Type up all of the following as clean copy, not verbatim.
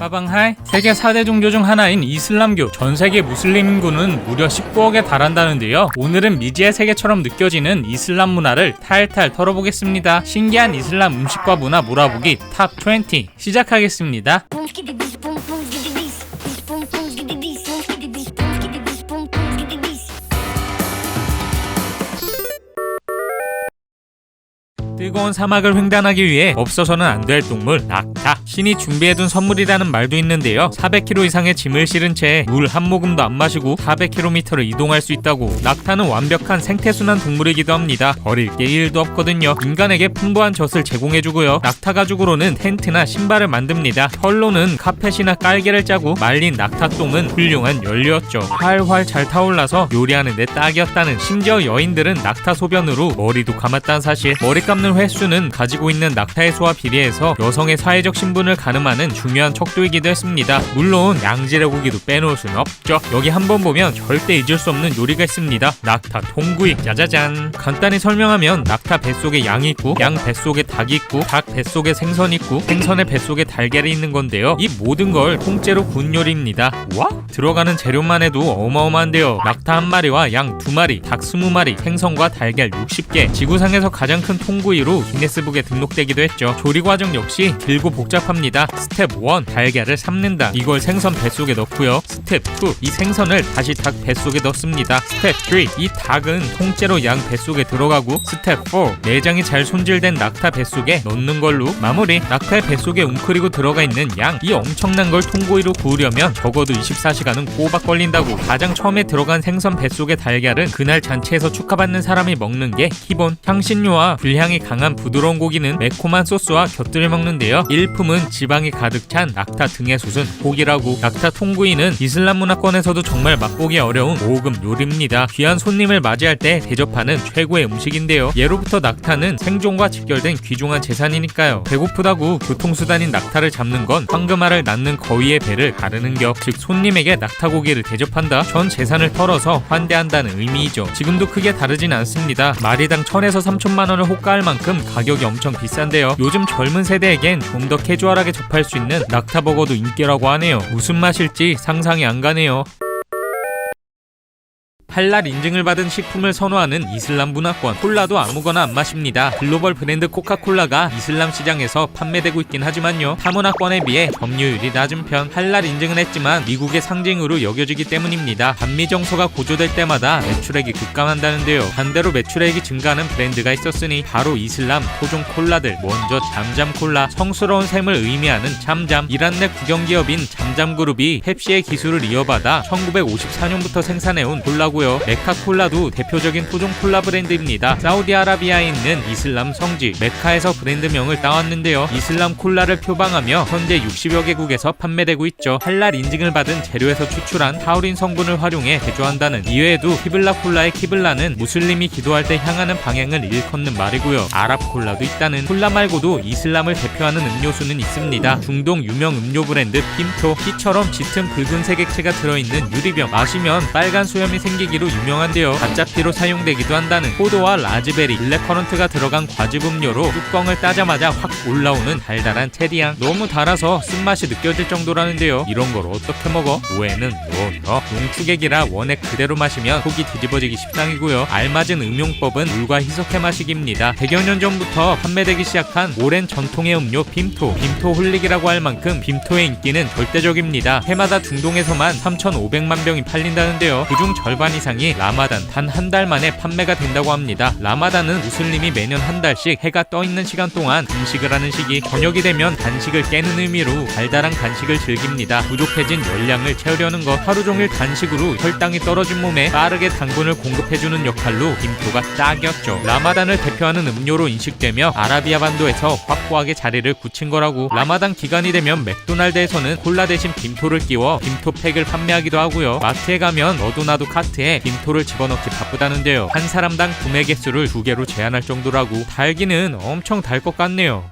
빠방하이. 세계 4대 종교 중 하나인 이슬람교. 전 세계 무슬림 인구는 무려 19억에 달한다는데요. 오늘은 미지의 세계처럼 느껴지는 이슬람 문화를 탈탈 털어보겠습니다. 신기한 이슬람 음식과 문화 몰아보기 탑 20 시작하겠습니다. 뜨거운 사막을 횡단하기 위해 없어서는 안 될 동물 낙타. 신이 준비해둔 선물이라는 말도 있는데요. 400kg 이상의 짐을 실은 채 물 한 모금도 안 마시고 400km를 이동할 수 있다고. 낙타는 완벽한 생태순환 동물이기도 합니다. 버릴 게 1도 없거든요. 인간에게 풍부한 젖을 제공해주고요. 낙타 가죽으로는 텐트나 신발을 만듭니다. 털로는 카펫이나 깔개를 짜고 말린 낙타똥은 훌륭한 연료였죠. 활활 잘 타올라서 요리하는 데 딱이었다는. 심지어 여인들은 낙타 소변으로 머리도 감았다는 사실. 머리 감는 횟수는 가지고 있는 낙타의 수와 비례해서 여성의 사회적 신분을 가늠하는 중요한 척도이기도 했습니다. 물론 양질의 고기도 빼놓을 수는 없죠. 여기 한번 보면 절대 잊을 수 없는 요리가 있습니다. 낙타 통구이. 짜자잔. 간단히 설명하면 낙타 뱃속에 양이 있고 양 뱃속에 닭이 있고 닭 뱃속에 생선이 있고 생선의 뱃속에 달걀이 있는 건데요. 이 모든 걸 통째로 구운 요리입니다. 와? 들어가는 재료만 해도 어마어마한데요. 낙타 한 마리와 양 2마리, 닭 20마리, 생선과 달걀 60개. 지구상에서 가장 큰 통구이로 기네스북에 등록되기도 했죠. 조리 과정 역시 길고 복잡합니다. 스텝 1. 달걀을 삶는다. 이걸 생선 뱃속에 넣고요. 스텝 2. 이 생선을 다시 닭 뱃속에 넣습니다. 스텝 3. 이 닭은 통째로 양 뱃속에 들어가고 스텝 4. 내장이 잘 손질된 낙타 뱃속에 넣는 걸로 마무리. 낙타의 뱃속에 웅크리고 들어가 있는 양. 이 엄청난 걸 통구이로 구우려면 적어도 24시간은 꼬박 걸린다고. 가장 처음에 들어간 생선 뱃속의 달걀은 그날 잔치에서 축하받는 사람이 먹는 게 기본. 향신료와 불향이 강한 부드러운 고기는 매콤한 소스와 곁들여 먹는데요. 일품은 지방이 가득 찬 낙타 등에 솟은 고기라고. 낙타 통구이는 이슬람 문화권에서도 정말 맛보기 어려운 고급 요리입니다. 귀한 손님을 맞이할 때 대접하는 최고의 음식인데요. 예로부터 낙타는 생존과 직결된 귀중한 재산이니까요. 배고프다고 교통수단인 낙타를 잡는 건 황금알을 낳는 거위의 배를 가르는 격. 즉 손님에게 낙타고기를 대접한다. 전 재산을 털어서 환대한다는 의미이죠. 지금도 크게 다르진 않습니다. 마리당 1000에서 3000만 원을 호가할 만큼 가격이 엄청 비싼데요. 요즘 젊은 세대에겐 좀 더 캐주얼하게 접할 수 있는 낙타버거도 인기라고 하네요. 무슨 맛일지 상상이 안 가네요. 할랄 인증을 받은 식품을 선호하는 이슬람 문화권. 콜라도 아무거나 안 마십니다. 글로벌 브랜드 코카콜라가 이슬람 시장에서 판매되고 있긴 하지만요. 타 문화권에 비해 점유율이 낮은 편. 할랄 인증은 했지만 미국의 상징으로 여겨지기 때문입니다. 반미 정서가 고조될 때마다 매출액이 급감한다는데요. 반대로 매출액이 증가하는 브랜드가 있었으니 바로 이슬람 토종 콜라들. 먼저 잠잠 콜라. 성스러운 샘을 의미하는 잠잠. 이란 내 국영기업인 잠잠그룹이 펩시의 기술을 이어받아 1954년부터 생산해온 콜라고. 메카콜라도 대표적인 토종 콜라 브랜드입니다. 사우디아라비아에 있는 이슬람 성지 메카에서 브랜드명을 따왔는데요. 이슬람 콜라를 표방하며 현재 60여 개국에서 판매되고 있죠. 할랄 인증을 받은 재료에서 추출한 타우린 성분을 활용해 제조한다는. 이외에도 키블라 콜라의 키블라는 무슬림이 기도할 때 향하는 방향을 일컫는 말이고요. 아랍 콜라도 있다는. 콜라 말고도 이슬람을 대표하는 음료수는 있습니다. 중동 유명 음료 브랜드 핌토. 피처럼 짙은 붉은색 액체가 들어있는 유리병. 마시면 빨간 수염이 생기기로 유명한데요. 가짜 피로 사용되기도 한다는. 포도와 라즈베리, 블랙커런트가 들어간 과즙 음료로 뚜껑을 따자마자 확 올라오는 달달한 체리향. 너무 달아서 쓴맛이 느껴질 정도라는데요. 이런 걸 어떻게 먹어? 오해는 노. 농축액이라 원액 그대로 마시면 속이 뒤집어지기 십상이고요. 알맞은 음용법은 물과 희석해 마시기입니다. 100여 년 전부터 판매되기 시작한 오랜 전통의 음료 빔토. 빔토 홀릭이라고 할 만큼 빔토의 인기는 절대적입니다. 해마다 중동에서만 3,500만 병이 팔린다는데요. 그중 절반 이상이 라마단 단 한 달 만에 판매가 된다고 합니다. 라마단은 무슬림이 매년 한 달씩 해가 떠 있는 시간 동안 금식을 하는 시기. 저녁이 되면 단식을 깨는 의미로 달달한 간식을 즐깁니다. 부족해진 열량을 채우려는 것. 하루 종일 단식으로 혈당이 떨어진 몸에 빠르게 당분을 공급해주는 역할로 빔토가 딱이었죠. 라마단을 대표하는 음료로 인식되며 아라비아 반도에서 확고하게 자리를 굳힌 거라고. 라마단 기간이 되면 맥도날드에서는 콜라 대신 빔토를 끼워 빔토팩을 판매하기도 하고요. 마트에 가면 너도나도 카트에 빔토를 집어넣기 바쁘다는데요. 한 사람당 구매 개수를 2개로 제한할 정도라고. 달기는 엄청 달 것 같네요.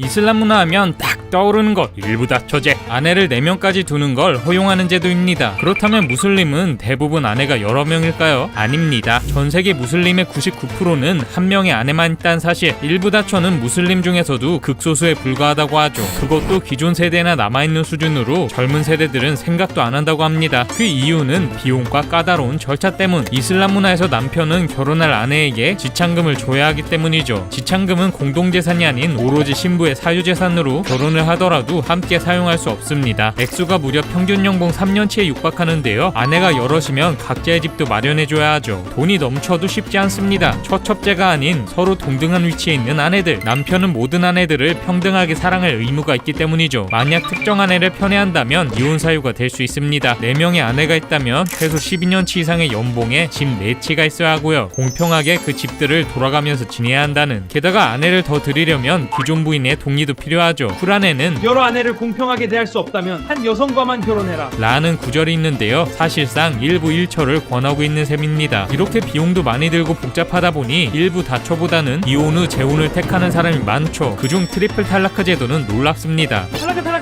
이슬람 문화 하면 딱 떠오르는 것 일부 다처제. 아내를 4명까지 두는 걸 허용하는 제도입니다. 그렇다면 무슬림은 대부분 아내가 여러 명일까요? 아닙니다. 전 세계 무슬림의 99%는 한 명의 아내만 있다는 사실. 일부 다처는 무슬림 중에서도 극소수에 불과하다고 하죠. 그것도 기존 세대나 남아있는 수준으로 젊은 세대들은 생각도 안 한다고 합니다. 그 이유는 비용과 까다로운 절차 때문. 이슬람 문화에서 남편은 결혼할 아내에게 지창금을 줘야 하기 때문이죠. 지창금은 공동재산이 아닌 오로지 신부의 사유재산으로 결혼을 하더라도 함께 사용할 수 없습니다. 액수가 무려 평균 연봉 3년치에 육박하는데요. 아내가 여럿이면 각자의 집도 마련해줘야 하죠. 돈이 넘쳐도 쉽지 않습니다. 처첩제가 아닌 서로 동등한 위치에 있는 아내들. 남편은 모든 아내들을 평등하게 사랑할 의무가 있기 때문이죠. 만약 특정 아내를 편애한다면 이혼 사유가 될 수 있습니다. 4명의 아내가 있다면 최소 12년치 이상의 연봉에 집 4치가 있어야 하고요. 공평하게 그 집들을 돌아가면서 지내야 한다는. 게다가 아내를 더 드리려면 기존 부인의 동의도 필요하죠. 쿨안에는 여러 아내를 공평하게 대할 수 없다면 한 여성과만 결혼해라 라는 구절이 있는데요. 사실상 일부 일처를 권하고 있는 셈입니다. 이렇게 비용도 많이 들고 복잡하다 보니 일부 다처보다는 이혼 후 재혼을 택하는 사람이 많죠. 그중 트리플 탈라크 제도는 놀랍습니다.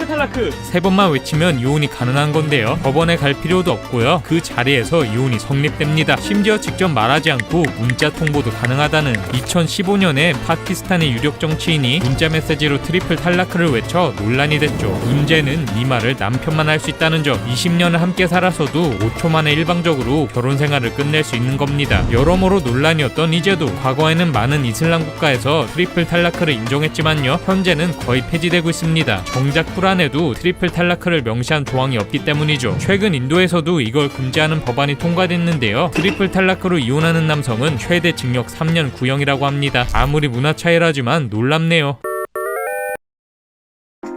탈라크 3번만 외치면 이혼이 가능한 건데요. 법원에 갈 필요도 없고요. 그 자리에서 이혼이 성립됩니다. 심지어 직접 말하지 않고 문자 통보도 가능하다는. 2015년에 파키스탄의 유력 정치인이 문자 메시지로 트리플 탈라크를 외쳐 논란이 됐죠. 문제는 이 말을 남편만 할 수 있다는 점. 20년을 함께 살아서도 5초 만에 일방적으로 결혼 생활을 끝낼 수 있는 겁니다. 여러모로 논란이었던 이 제도. 과거에는 많은 이슬람 국가에서 트리플 탈라크를 인정했지만요. 현재는 거의 폐지되고 있습니다. 정작 쿨안에도 트리플 탈라크를 명시한 조항이 없기 때문이죠. 최근 인도에서도 이걸 금지하는 법안이 통과됐는데요. 트리플 탈라크로 이혼하는 남성은 최대 징역 3년 구형이라고 합니다. 아무리 문화 차이라지만 놀랍네요.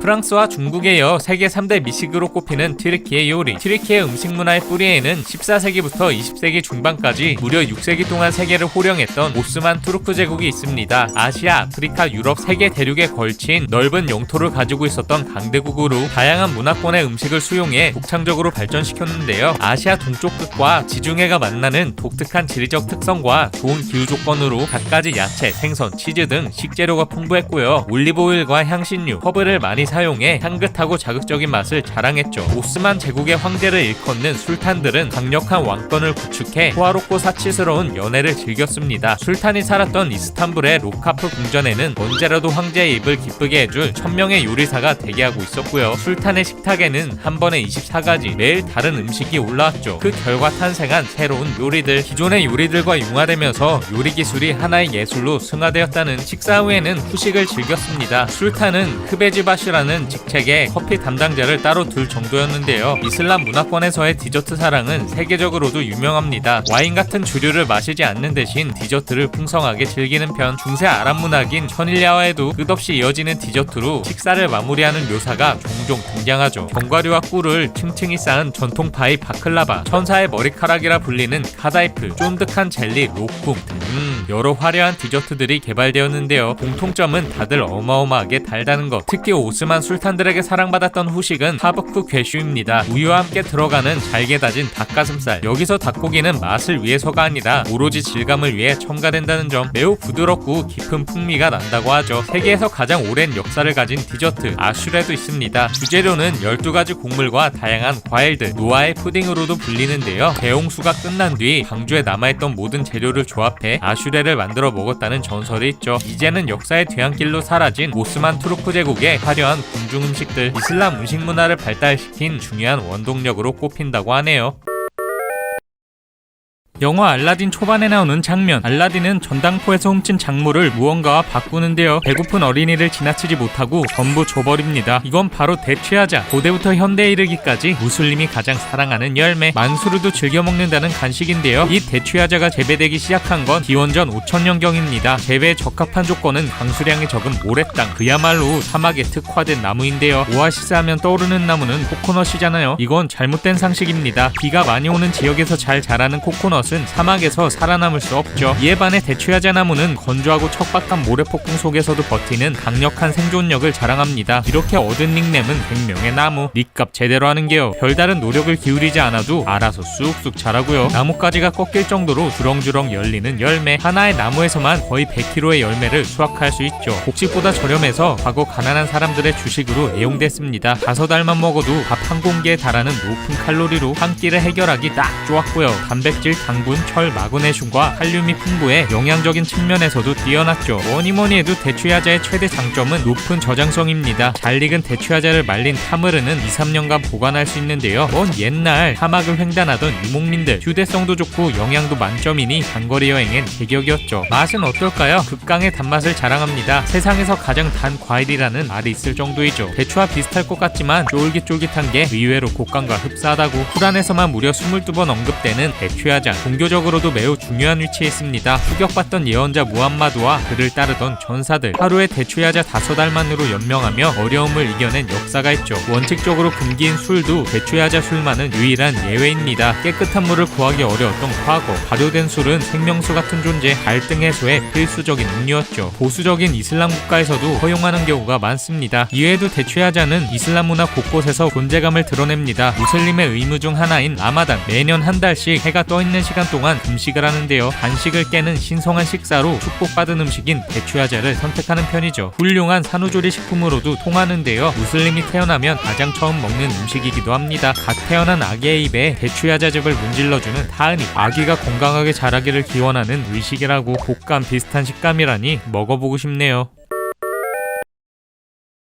프랑스와 중국에 이어 세계 3대 미식으로 꼽히는 튀르키예 요리. 튀르키예 음식 문화의 뿌리에는 14세기부터 20세기 중반까지 무려 6세기 동안 세계를 호령했던 오스만 투르크 제국이 있습니다. 아시아, 아프리카, 유럽 세계 대륙에 걸친 넓은 영토를 가지고 있었던 강대국으로 다양한 문화권의 음식을 수용해 독창적으로 발전시켰는데요. 아시아 동쪽 끝과 지중해가 만나는 독특한 지리적 특성과 좋은 기후 조건으로 갖가지 야채, 생선, 치즈 등 식재료가 풍부했고요. 올리브오일과 향신료, 허브를 많이 사용해 향긋하고 자극적인 맛을 자랑했죠. 오스만 제국의 황제를 일컫는 술탄들은 강력한 왕권을 구축해 호화롭고 사치스러운 연애를 즐겼습니다. 술탄이 살았던 이스탄불의 로카프 궁전에는 언제라도 황제의 입을 기쁘게 해줄 1000명의 요리사가 대기하고 있었고요. 술탄의 식탁에는 한 번에 24가지 매일 다른 음식이 올라왔죠. 그 결과 탄생한 새로운 요리들. 기존의 요리들과 융화되면서 요리 기술이 하나의 예술로 승화되었다는. 식사 후에는 후식을 즐겼습니다. 술탄은 크베지바시라는 직책에 커피 담당자를 따로 둘 정도였는데요. 이슬람 문화권에서의 디저트 사랑은 세계적으로도 유명합니다. 와인 같은 주류를 마시지 않는 대신 디저트를 풍성하게 즐기는 편. 중세 아랍 문학인 천일야화에도 끝없이 이어지는 디저트로 식사를 마무리하는 묘사가 종종 등장하죠. 견과류와 꿀을 층층이 쌓은 전통 파이 바클라바, 천사의 머리카락이라 불리는 카다이프, 쫀득한 젤리, 로쿰 등 여러 화려한 디저트들이 개발되었는데요. 공통점은 다들 어마어마하게 달다는 것. 특히 오스만 술탄들에게 사랑받았던 후식은 하브쿠 괴슈입니다. 우유와 함께 들어가는 잘게 다진 닭가슴살. 여기서 닭고기는 맛을 위해서가 아니라 오로지 질감을 위해 첨가된다는 점. 매우 부드럽고 깊은 풍미가 난다고 하죠. 세계에서 가장 오랜 역사를 가진 디저트 아슈레도 있습니다. 주재료는 12가지 곡물과 다양한 과일들, 노아의 푸딩으로도 불리는데요. 대홍수가 끝난 뒤 방주에 남아있던 모든 재료를 조합해 아슈레를 만들어 먹었다는 전설이 있죠. 이제는 역사의 뒤안길로 사라진 오스만 투르크 제국의 화려한 궁중 음식들. 이슬람 음식 문화를 발달시킨 중요한 원동력으로 꼽힌다고 하네요. 영화 알라딘 초반에 나오는 장면. 알라딘은 전당포에서 훔친 작물을 무언가와 바꾸는데요. 배고픈 어린이를 지나치지 못하고 전부 줘버립니다. 이건 바로 대취하자. 고대부터 현대에 이르기까지 무슬림이 가장 사랑하는 열매 만수르도 즐겨 먹는다는 간식인데요. 이 대취하자가 재배되기 시작한 건 기원전 5000년경입니다. 재배에 적합한 조건은 강수량이 적은 모래땅. 그야말로 사막에 특화된 나무인데요. 오아시스 하면 떠오르는 나무는 코코넛이잖아요. 이건 잘못된 상식입니다. 비가 많이 오는 지역에서 잘 자라는 코코넛은 것은 사막에서 살아남을 수 없죠. 이에 반해 대추야자 나무는 건조하고 척박한 모래폭풍 속에서도 버티는 강력한 생존력을 자랑합니다. 이렇게 얻은 닉네임은 100명의 나무. 밑값 제대로 하는 게요. 별다른 노력을 기울이지 않아도 알아서 쑥쑥 자라고요. 나뭇가지가 꺾일 정도로 주렁주렁 열리는 열매. 하나의 나무에서만 거의 100kg의 열매를 수확할 수 있죠. 곡식보다 저렴해서 과거 가난한 사람들의 주식으로 애용됐습니다. 5알만 먹어도 밥 한 공기에 달하는 높은 칼로리로 한 끼를 해결하기 딱 좋았고요. 단백질, 당분, 철, 마그네슘과 칼륨이 풍부해 영양적인 측면에서도 뛰어났죠. 뭐니뭐니 해도 대추야자의 최대 장점은 높은 저장성입니다. 잘 익은 대추야자를 말린 타무르는 2-3년간 보관할 수 있는데요. 먼 옛날 사막을 횡단하던 유목민들, 휴대성도 좋고 영양도 만점이니 장거리 여행엔 제격이었죠. 맛은 어떨까요? 극강의 단맛을 자랑합니다. 세상에서 가장 단 과일이라는 말이 있을 정도이죠. 대추와 비슷할 것 같지만 쫄깃쫄깃한 게 의외로 곡간과 흡사하다고. 쿠란에서만 무려 22번 언급되는 대추야자, 종교적으로도 매우 중요한 위치에 있습니다. 추격받던 예언자 무함마드와 그를 따르던 전사들, 하루에 대추야자 5알만으로 연명하며 어려움을 이겨낸 역사가 있죠. 원칙적으로 금기인 술도 대추야자 술만은 유일한 예외입니다. 깨끗한 물을 구하기 어려웠던 과거, 발효된 술은 생명수 같은 존재, 갈등 해소에 필수적인 음료였죠. 보수적인 이슬람 국가에서도 허용하는 경우가 많습니다. 이외에도 대추야자는 이슬람 문화 곳곳에서 존재감을 드러냅니다. 무슬림의 의무 중 하나인 라마단, 매년 한 달씩 해가 떠있는 시간 동안 금식을 하는데요. 단식을 깨는 신성한 식사로 축복받은 음식인 대추야자를 선택하는 편이죠. 훌륭한 산후조리 식품으로도 통하는데요. 무슬림이 태어나면 가장 처음 먹는 음식이기도 합니다. 갓 태어난 아기의 입에 대추야자즙을 문질러주는 타은이, 아기가 건강하게 자라기를 기원하는 의식이라고. 곶감 비슷한 식감이라니 먹어보고 싶네요.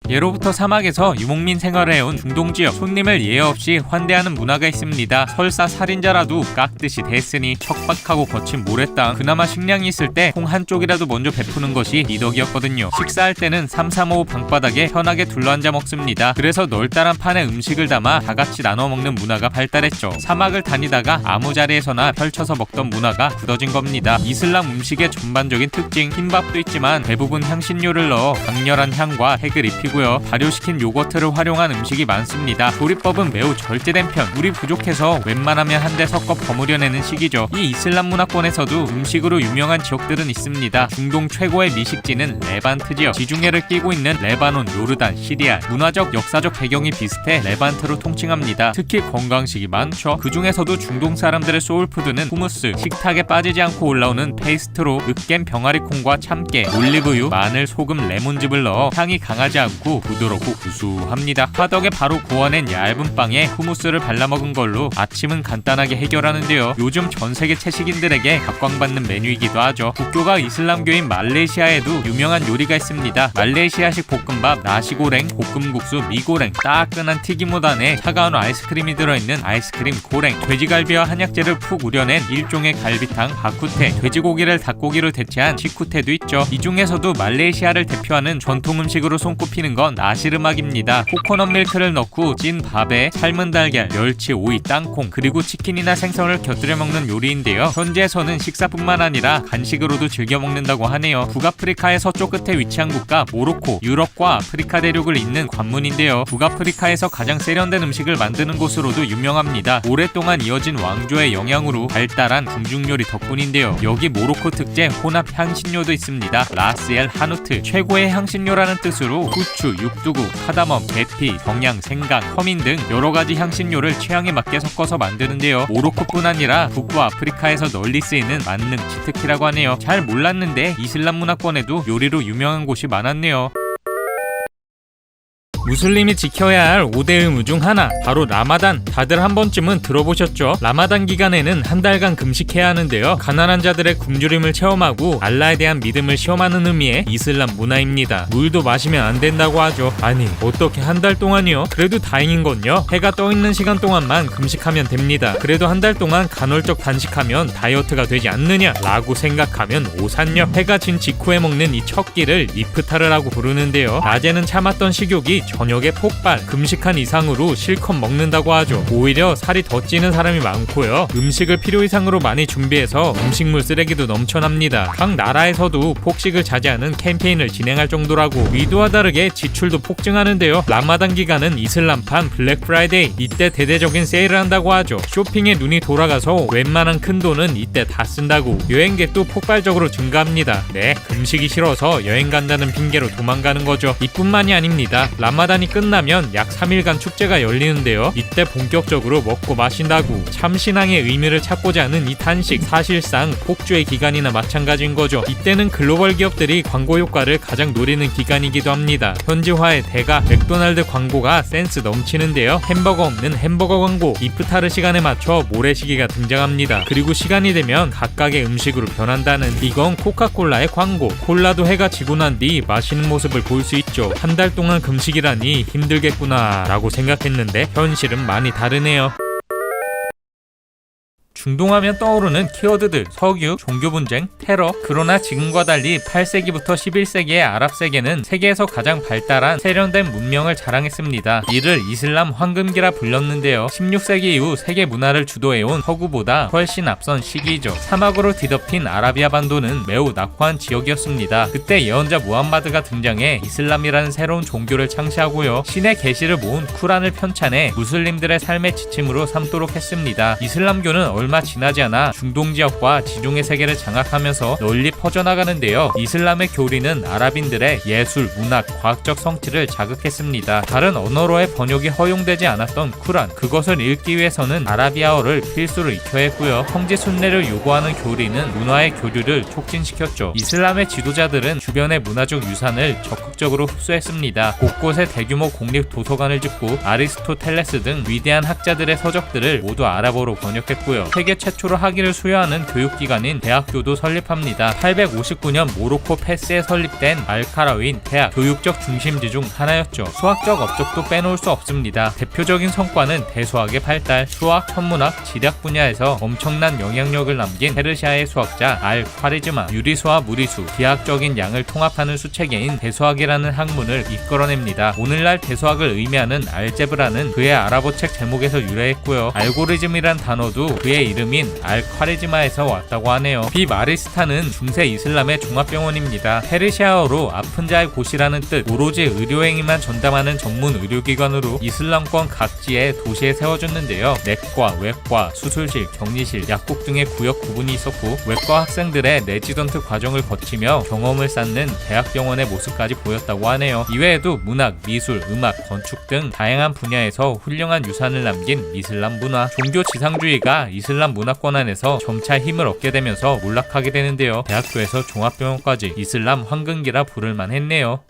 예로부터 사막에서 유목민 생활을 해온 중동지역, 손님을 예의 없이 환대하는 문화가 있습니다. 설사 살인자라도 깍듯이 대으니 척박하고 거친 모래 땅, 그나마 식량이 있을 때 콩 한쪽이라도 먼저 베푸는 것이 미덕이었거든요. 식사할 때는 3-3-5 방바닥에 편하게 둘러앉아 먹습니다. 그래서 널따란 판에 음식을 담아 다같이 나눠 먹는 문화가 발달했죠. 사막을 다니다가 아무 자리에서나 펼쳐서 먹던 문화가 굳어진 겁니다. 이슬람 음식의 전반적인 특징, 흰밥도 있지만 대부분 향신료를 넣어 강렬한 향과 핵을 입히고 발효시킨 요거트를 활용한 음식이 많습니다. 조리법은 매우 절제된 편, 물이 부족해서 웬만하면 한데 섞어 버무려내는 식이죠. 이 이슬람 문화권에서도 음식으로 유명한 지역들은 있습니다. 중동 최고의 미식지는 레반트 지역, 지중해를 끼고 있는 레바논, 요르단, 시리아. 문화적, 역사적 배경이 비슷해 레반트로 통칭합니다. 특히 건강식이 많죠. 그 중에서도 중동 사람들의 소울푸드는 후무스, 식탁에 빠지지 않고 올라오는 페이스트로 으깬 병아리콩과 참깨, 올리브유, 마늘, 소금, 레몬즙을 넣어 향이 강하지 않고 부드럽고 구수합니다. 화덕에 바로 구워낸 얇은 빵에 후무스를 발라먹은 걸로 아침은 간단하게 해결하는데요. 요즘 전세계 채식인들에게 각광받는 메뉴이기도 하죠. 국교가 이슬람교인 말레이시아에도 유명한 요리가 있습니다. 말레이시아식 볶음밥, 나시고랭, 볶음국수, 미고랭, 따끈한 튀김옷 안에 차가운 아이스크림이 들어있는 아이스크림 고랭, 돼지갈비와 한약재를 푹 우려낸 일종의 갈비탕, 바쿠테, 돼지고기를 닭고기로 대체한 치쿠테도 있죠. 이 중에서도 말레이시아를 대표하는 전통 음식으로 손꼽히는 건 나시르막입니다. 코코넛 밀크를 넣고 찐 밥에 삶은 달걀, 멸치, 오이, 땅콩, 그리고 치킨이나 생선을 곁들여 먹는 요리인데요. 현지에서는 식사뿐만 아니라 간식으로도 즐겨 먹는다고 하네요. 북아프리카의 서쪽 끝에 위치한 국가 모로코, 유럽과 아프리카 대륙을 잇는 관문인데요. 북아프리카에서 가장 세련된 음식을 만드는 곳으로도 유명합니다. 오랫동안 이어진 왕조의 영향으로 발달한 궁중 요리 덕분인데요. 여기 모로코 특제 혼합 향신료도 있습니다. 라스엘 하누트, 최고의 향신료라는 뜻으로 후추, 육두구, 카다멈, 계피, 정향, 생강, 커민 등 여러가지 향신료를 취향에 맞게 섞어서 만드는데요. 모로코뿐 아니라 북부 아프리카에서 널리 쓰이는 만능 치트키라고 하네요. 잘 몰랐는데 이슬람 문화권에도 요리로 유명한 곳이 많았네요. 무슬림이 지켜야 할 5대 의무 중 하나, 바로 라마단. 다들 한 번쯤은 들어보셨죠? 라마단 기간에는 한 달간 금식해야 하는데요. 가난한 자들의 굶주림을 체험하고 알라에 대한 믿음을 시험하는 의미의 이슬람 문화입니다. 물도 마시면 안 된다고 하죠. 아니, 어떻게 한 달 동안이요? 그래도 다행인 건요, 해가 떠있는 시간 동안만 금식하면 됩니다. 그래도 한 달 동안 간헐적 단식하면 다이어트가 되지 않느냐 라고 생각하면 오산요. 해가 진 직후에 먹는 이 첫 끼를 이프타르라고 부르는데요. 낮에는 참았던 식욕이 저녁에 폭발, 금식한 이상으로 실컷 먹는다고 하죠. 오히려 살이 더 찌는 사람이 많고요. 음식을 필요 이상으로 많이 준비해서 음식물 쓰레기도 넘쳐납니다. 각 나라에서도 폭식을 자제하는 캠페인을 진행할 정도라고. 위도와 다르게 지출도 폭증하는데요. 라마단 기간은 이슬람판 블랙 프라이데이, 이때 대대적인 세일을 한다고 하죠. 쇼핑에 눈이 돌아가서 웬만한 큰 돈은 이때 다 쓴다고. 여행객도 폭발적으로 증가합니다. 네, 금식이 싫어서 여행 간다는 핑계로 도망가는 거죠. 이뿐만이 아닙니다. 라마단이 끝나면 약 3일간 축제가 열리는데요. 이때 본격적으로 먹고 마신다고. 참신앙의 의미를 찾고자 하는 이 단식, 사실상 폭주의 기간이나 마찬가지인 거죠. 이때는 글로벌 기업들이 광고 효과를 가장 노리는 기간이기도 합니다. 현지화의 대가 맥도날드 광고가 센스 넘치는데요. 햄버거 없는 햄버거 광고, 이프타르 시간에 맞춰 모래시계가 등장합니다. 그리고 시간이 되면 각각의 음식으로 변한다는, 이건 코카콜라의 광고. 콜라도 해가 지고 난 뒤 마시는 모습을 볼 수 있죠. 한 달 동안 금식이라니 힘들겠구나 라고 생각했는데 현실은 많이 다르네요. 중동하면 떠오르는 키워드들, 석유, 종교분쟁, 테러. 그러나 지금과 달리 8세기부터 11세기의 아랍세계는 세계에서 가장 발달한 세련된 문명을 자랑했습니다. 이를 이슬람 황금기라 불렀는데요. 16세기 이후 세계 문화를 주도해온 서구보다 훨씬 앞선 시기이죠. 사막으로 뒤덮인 아라비아 반도는 매우 낙후한 지역이었습니다. 그때 예언자 무함마드가 등장해 이슬람이라는 새로운 종교를 창시하고요. 신의 계시를 모은 쿠란을 편찬해 무슬림들의 삶의 지침으로 삼도록 했습니다. 이슬람교는 얼마 지나지 않아 중동 지역과 지중해 세계를 장악하면서 널리 퍼져나가는데요. 이슬람의 교리는 아랍인들의 예술, 문학, 과학적 성취를 자극했습니다. 다른 언어로의 번역이 허용되지 않았던 쿠란, 그것을 읽기 위해서는 아라비아어를 필수로 익혀야 했고요. 성지 순례를 요구하는 교리는 문화의 교류를 촉진시켰죠. 이슬람의 지도자들은 주변의 문화적 유산을 적극적으로 흡수했습니다. 곳곳에 대규모 공립 도서관을 짓고 아리스토텔레스 등 위대한 학자들의 서적들을 모두 아랍어로 번역했고요. 세계 최초로 학위를 수여하는 교육기관인 대학교도 설립합니다. 859년 모로코 페스에 설립된 알카라윈 대학, 교육적 중심지 중 하나였죠. 수학적 업적도 빼놓을 수 없습니다. 대표적인 성과는 대수학의 발달, 수학, 천문학, 지략 분야에서 엄청난 영향력을 남긴 페르시아의 수학자 알-콰리즈마, 유리수와 무리수, 기하학적인 양을 통합하는 수체계인 대수학이라는 학문을 이끌어냅니다. 오늘날 대수학을 의미하는 알제브라는 그의 아랍어 책 제목에서 유래했고요. 알고리즘이란 단어도 그의 이름인 알-콰리즈마에서 왔다고 하네요. 비마리스타는 중세 이슬람의 종합병원입니다. 페르시아어로 아픈 자의 곳이라는 뜻, 오로지 의료행위만 전담하는 전문 의료기관으로 이슬람권 각지의 도시에 세워졌는데요. 내과, 외과, 수술실, 격리실, 약국 등의 구역 구분이 있었고, 외과 학생들의 레지던트 과정을 거치며 경험을 쌓는 대학병원의 모습까지 보였다고 하네요. 이외에도 문학, 미술, 음악, 건축 등 다양한 분야에서 훌륭한 유산을 남긴 이슬람 문화. 종교 지상주의가 이슬람 문화권 안에서 점차 힘을 얻게 되면서 몰락하게 되는데요. 대학교에서 종합병원까지 이슬람 황금기라 부를만 했네요.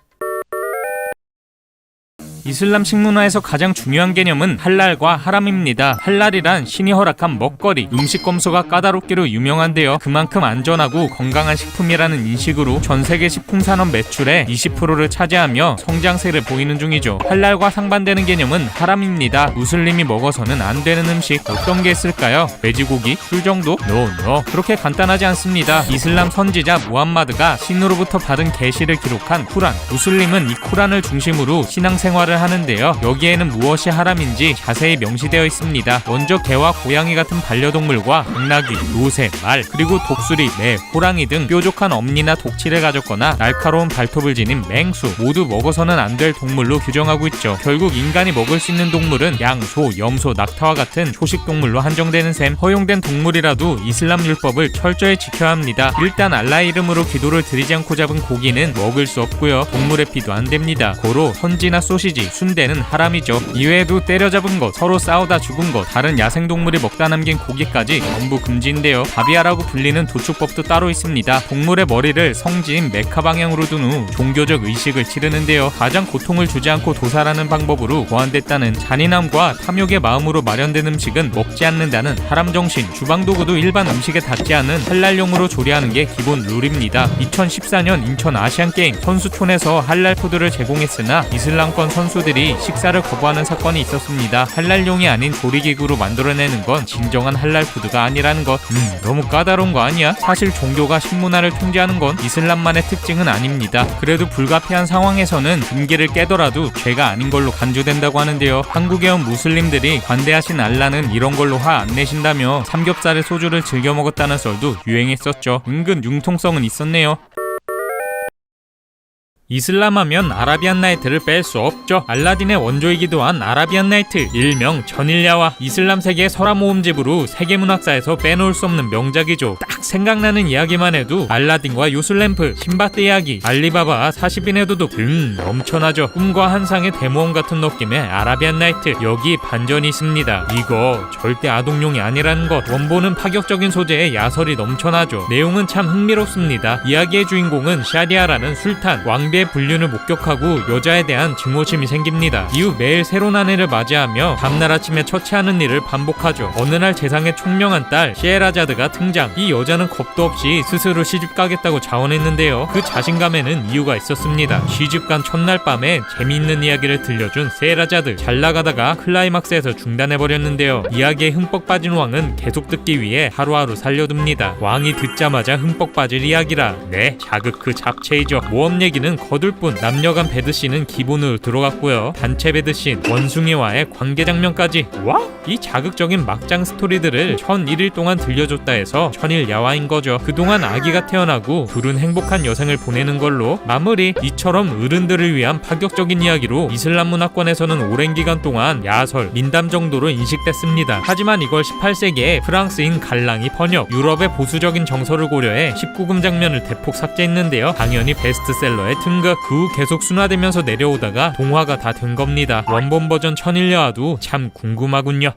이슬람 식문화에서 가장 중요한 개념은 할랄과 하람입니다. 할랄이란 신이 허락한 먹거리, 음식 검수가 까다롭기로 유명한데요. 그만큼 안전하고 건강한 식품이라는 인식으로 전 세계 식품산업 매출의 20%를 차지하며 성장세를 보이는 중이죠. 할랄과 상반되는 개념은 하람입니다. 무슬림이 먹어서는 안 되는 음식, 어떤 게 있을까요? 돼지고기? 술 정도? No. 그렇게 간단하지 않습니다. 이슬람 선지자 무함마드가 신으로부터 받은 계시를 기록한 쿠란, 무슬림은 이 쿠란을 중심으로 신앙생활을 하는데요. 여기에는 무엇이 하람인지 자세히 명시되어 있습니다. 먼저 개와 고양이 같은 반려동물과 당나귀, 노새, 말, 그리고 독수리, 매, 호랑이 등 뾰족한 엄니나 독치를 가졌거나 날카로운 발톱을 지닌 맹수, 모두 먹어서는 안 될 동물로 규정하고 있죠. 결국 인간이 먹을 수 있는 동물은 양, 소, 염소, 낙타와 같은 초식동물로 한정되는 셈. 허용된 동물이라도 이슬람 율법을 철저히 지켜야 합니다. 일단 알라의 이름으로 기도를 드리지 않고 잡은 고기는 먹을 수 없고요. 동물의 피도 안 됩니다. 고로 선지나 소시지, 순대는 하람이죠. 이외에도 때려잡은 것, 서로 싸우다 죽은 것, 다른 야생동물이 먹다 남긴 고기까지 전부 금지인데요. 바비아라고 불리는 도축법도 따로 있습니다. 동물의 머리를 성지인 메카 방향으로 둔 후 종교적 의식을 치르는데요. 가장 고통을 주지 않고 도살하는 방법으로 고안됐다는 잔인함과 탐욕의 마음으로 마련된 음식은 먹지 않는다는 하람 정신. 주방 도구도 일반 음식에 닿지 않은 할랄용으로 조리하는 게 기본 룰입니다. 2014년 인천 아시안게임 선수촌에서 할랄 푸드를 제공했으나 이슬람권 선수 선수들이 식사를 거부하는 사건이 있었습니다. 할랄용이 아닌 조리기구로 만들어내는 건 진정한 할랄 푸드가 아니라는 것. 너무 까다로운 거 아니야? 사실 종교가 식문화를 통제하는 건 이슬람만의 특징은 아닙니다. 그래도 불가피한 상황에서는 금기를 깨더라도 죄가 아닌 걸로 간주된다고 하는데요. 한국에 온 무슬림들이 관대하신 알라는 이런 걸로 화 안 내신다며 삼겹살에 소주를 즐겨 먹었다는 썰도 유행했었죠. 은근 융통성은 있었네요. 이슬람 하면 아라비안 나이트를 뺄 수 없죠. 알라딘의 원조이기도 한 아라비안 나이트, 일명 전일야와 이슬람 세계의 설화 모음집으로 세계문학사에서 빼놓을 수 없는 명작이죠. 딱 생각나는 이야기만 해도 알라딘과 요술램프, 신바드 이야기, 알리바바, 40인의 도둑 등 넘쳐나죠. 꿈과 환상의 대모험 같은 느낌의 아라비안 나이트. 여기 반전이 있습니다. 이거 절대 아동용이 아니라는 것. 원본은 파격적인 소재의 야설이 넘쳐나죠. 내용은 참 흥미롭습니다. 이야기의 주인공은 샤리아라는 술탄, 왕비의 불륜을 목격하고 여자에 대한 증오심이 생깁니다. 이후 매일 새로운 아내를 맞이하며 다음날 아침에 처치하는 일을 반복하죠. 어느 날 재상의 총명한 딸 시에라자드가 등장. 이 여자는 겁도 없이 스스로 시집가겠다고 자원했는데요. 그 자신감에는 이유가 있었습니다. 시집간 첫날 밤에 재미있는 이야기를 들려준 시에라자드. 잘 나가다가 클라이막스에서 중단해버렸는데요. 이야기에 흠뻑 빠진 왕은 계속 듣기 위해 하루하루 살려둡니다. 왕이 듣자마자 흠뻑 빠질 이야기라. 네, 자극 그 잡채이죠. 모험 얘기는 거둘 뿐. 남녀간 배드씬은 기본으로 들어갔고요. 단체 배드씬, 원숭이와의 관계 장면까지. 와? 이 자극적인 막장 스토리들을 1001일 동안 들려줬다 해서 천일야화인 거죠. 그동안 아기가 태어나고 둘은 행복한 여생을 보내는 걸로 마무리. 이처럼 어른들을 위한 파격적인 이야기로 이슬람 문화권에서는 오랜 기간 동안 야설, 민담 정도로 인식됐습니다. 하지만 이걸 18세기에 프랑스인 갈랑이 번역, 유럽의 보수적인 정서를 고려해 19금 장면을 대폭 삭제했는데요. 당연히 베스트셀러에 등극. 그 후 계속 순화되면서 내려오다가 동화가 다 된 겁니다. 원본 버전 천일야화도 참 궁금하군요.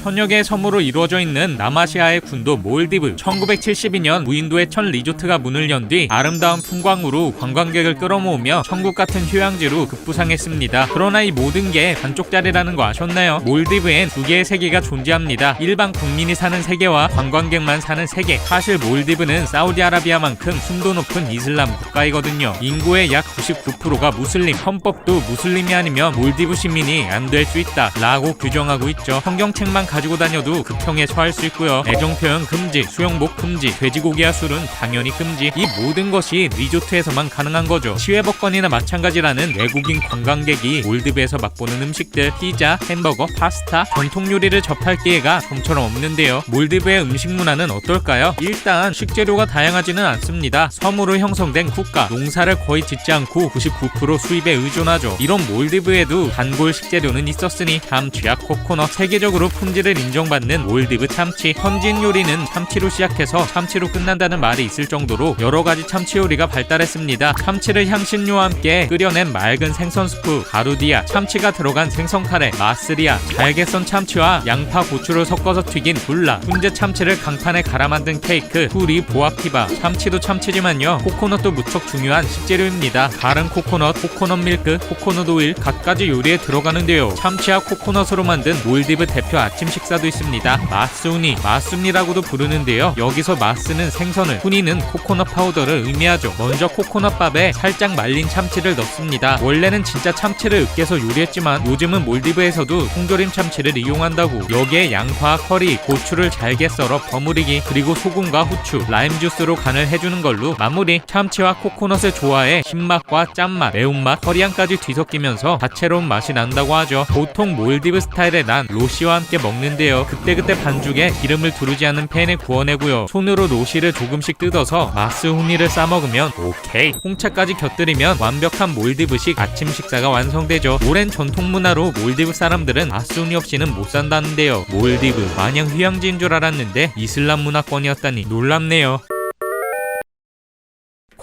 천여 개의 섬으로 이루어져 있는 남아시아의 군도 몰디브. 1972년 무인도의 첫 리조트가 문을 연 뒤 아름다운 풍광으로 관광객을 끌어모으며 천국 같은 휴양지로 급부상했습니다. 그러나 이 모든 게 반쪽짜리라는 거 아셨나요? 몰디브엔 두 개의 세계가 존재합니다. 일반 국민이 사는 세계와 관광객만 사는 세계. 사실 몰디브는 사우디아라비아만큼 순도 높은 이슬람 국가이거든요. 인구의 약 99%가 무슬림, 헌법도 무슬림이 아니면 몰디브 시민이 안 될 수 있다 라고 규정하고 있죠. 성경책만 가지고 다녀도 급형에 처할 수 있고요. 애정표현 금지, 수영복 금지, 돼지고기와 술은 당연히 금지. 이 모든 것이 리조트에서만 가능한 거죠. 치외법권이나 마찬가지라는 외국인 관광객이 몰디브에서 맛보는 음식들, 피자, 햄버거, 파스타, 전통 요리를 접할 기회가 좀처럼 없는데요. 몰디브의 음식 문화는 어떨까요? 일단 식재료가 다양하지는 않습니다. 섬으로 형성된 국가, 농사를 거의 짓지 않고 99% 수입에 의존하죠. 이런 몰디브에도 단골 식재료는 있었으니 참치와 코코넛. 세계적으로 품질을 인정받는 몰디브 참치. 현지인 요리는 참치로 시작해서 참치로 끝난다는 말이 있을 정도로 여러가지 참치 요리가 발달했습니다. 참치를 향신료와 함께 끓여낸 맑은 생선 스프, 가루디아, 참치가 들어간 생선 카레, 마스리아, 잘게 썬 참치와 양파, 고추를 섞어서 튀긴 굴라, 훈제 참치를 강판에 갈아 만든 케이크, 후리 보아키바. 참치도 참치지만요, 코코넛도 무척 중요한 식재료입니다. 가른 코코넛, 코코넛 밀크, 코코넛 오일, 갖가지 요리에 들어가는데요. 참치와 코코넛으로 만든 몰디브 대표 아침 식사도 있습니다. 마스우니, 마순이라고도 부르는데요. 여기서 마스는 생선을, 후니는 코코넛 파우더를 의미하죠. 먼저 코코넛밥에 살짝 말린 참치를 넣습니다. 원래는 진짜 참치를 으깨서 요리했지만 요즘은 몰디브에서도 통조림 참치를 이용한다고. 여기에 양파, 커리, 고추를 잘게 썰어 버무리기, 그리고 소금과 후추, 라임 주스로 간을 해주는 걸로 마무리. 참치와 코코넛을 좋아해 신맛과 짠맛, 매운맛, 커리향까지 뒤섞이면서 다채로운 맛이 난다고 하죠. 보통 몰디브 스타일의 난 로시와 함께 먹는데요. 그때그때 반죽에 기름을 두르지 않는 팬에 구워내고요. 손으로 로시를 조금씩 뜯어서 마스 후니를 싸먹으면 오케이. 홍차까지 곁들이면 완벽한 몰디브식 아침 식사가 완성되죠. 오랜 전통 문화로 몰디브 사람들은 마스 후니 없이는 못 산다는데요. 몰디브 마냥 휴양지인 줄 알았는데 이슬람 문화권이었다니 놀랍네요.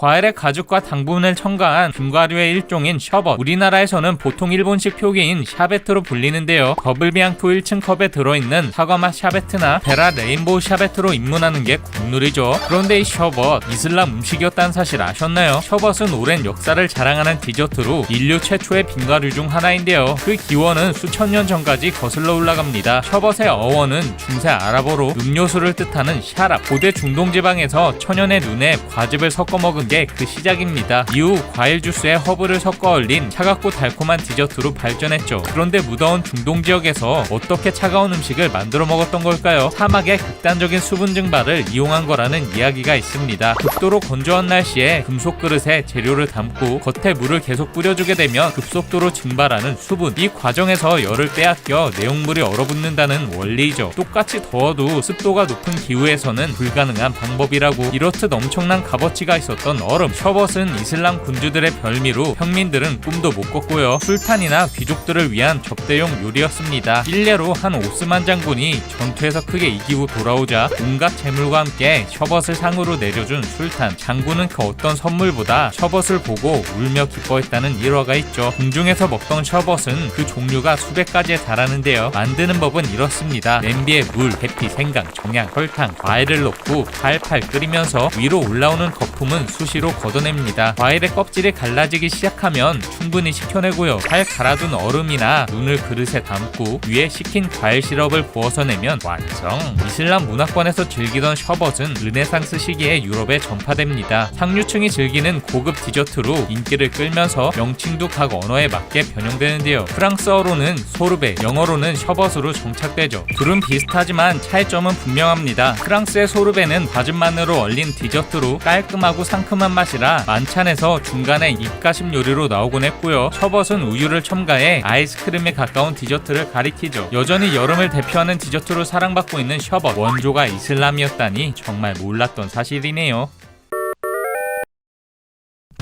과일의 가죽과 당분을 첨가한 견과류의 일종인 셔벗. 우리나라에서는 보통 일본식 표기인 샤베트로 불리는데요. 더블비앙코 1층 컵에 들어있는 사과맛 샤베트나 베라 레인보우 샤베트로 입문하는 게 국룰이죠. 그런데 이 셔벗, 이슬람 음식이었다는 사실 아셨나요? 셔벗은 오랜 역사를 자랑하는 디저트로 인류 최초의 빙과류 중 하나인데요. 그 기원은 수천 년 전까지 거슬러 올라갑니다. 셔벗의 어원은 중세 아랍어로 음료수를 뜻하는 샤랍. 고대 중동 지방에서 천연의 눈에 과즙을 섞어 먹으며 게 그 시작입니다. 이후 과일 주스에 허브를 섞어 얼린 차갑고 달콤한 디저트로 발전했죠. 그런데 무더운 중동 지역에서 어떻게 차가운 음식을 만들어 먹었던 걸까요? 사막의 극단적인 수분 증발을 이용한 거라는 이야기가 있습니다. 극도로 건조한 날씨에 금속 그릇에 재료를 담고 겉에 물을 계속 뿌려주게 되면 급속도로 증발하는 수분, 이 과정에서 열을 빼앗겨 내용물이 얼어붙는다는 원리이죠. 똑같이 더워도 습도가 높은 기후에서는 불가능한 방법이라고. 이렇듯 엄청난 값어치가 있었던 얼음, 셔벗은 이슬람 군주들의 별미로 평민들은 꿈도 못 꿨고요. 술탄이나 귀족들을 위한 접대용 요리였습니다. 일례로 한 오스만 장군이 전투에서 크게 이기고 돌아오자 온갖 재물과 함께 셔벗을 상으로 내려준 술탄. 장군은 그 어떤 선물보다 셔벗을 보고 울며 기뻐했다는 일화가 있죠. 궁중에서 먹던 셔벗은 그 종류가 수백 가지에 달하는데요. 만드는 법은 이렇습니다. 냄비에 물, 계피, 생강, 정향, 설탕, 과일을 넣고 팔팔 끓이면서 위로 올라오는 거품은 수시로 걷어냅니다. 과일의 껍질이 갈라지기 시작하면 충분히 식혀내고요. 잘 갈아둔 얼음이나 눈을 그릇에 담고 위에 식힌 과일 시럽을 부어서 내면 완성. 이슬람 문화권에서 즐기던 셔벗은 르네상스 시기에 유럽에 전파됩니다. 상류층이 즐기는 고급 디저트로 인기를 끌면서 명칭도 각 언어에 맞게 변형되는데요. 프랑스어로는 소르베, 영어로는 셔벗으로 정착되죠. 둘은 비슷하지만 차이점은 분명합니다. 프랑스의 소르베는 과즙만으로 얼린 디저트로 깔끔하고 상큼한 맛이라 만찬에서 중간에 입가심 요리로 나오곤 했고요. 셔벗은 우유를 첨가해 아이스크림에 가까운 디저트를 가리키죠. 여전히 여름을 대표하는 디저트로 사랑받고 있는 셔벗, 원조가 이슬람이었다니 정말 몰랐던 사실이네요.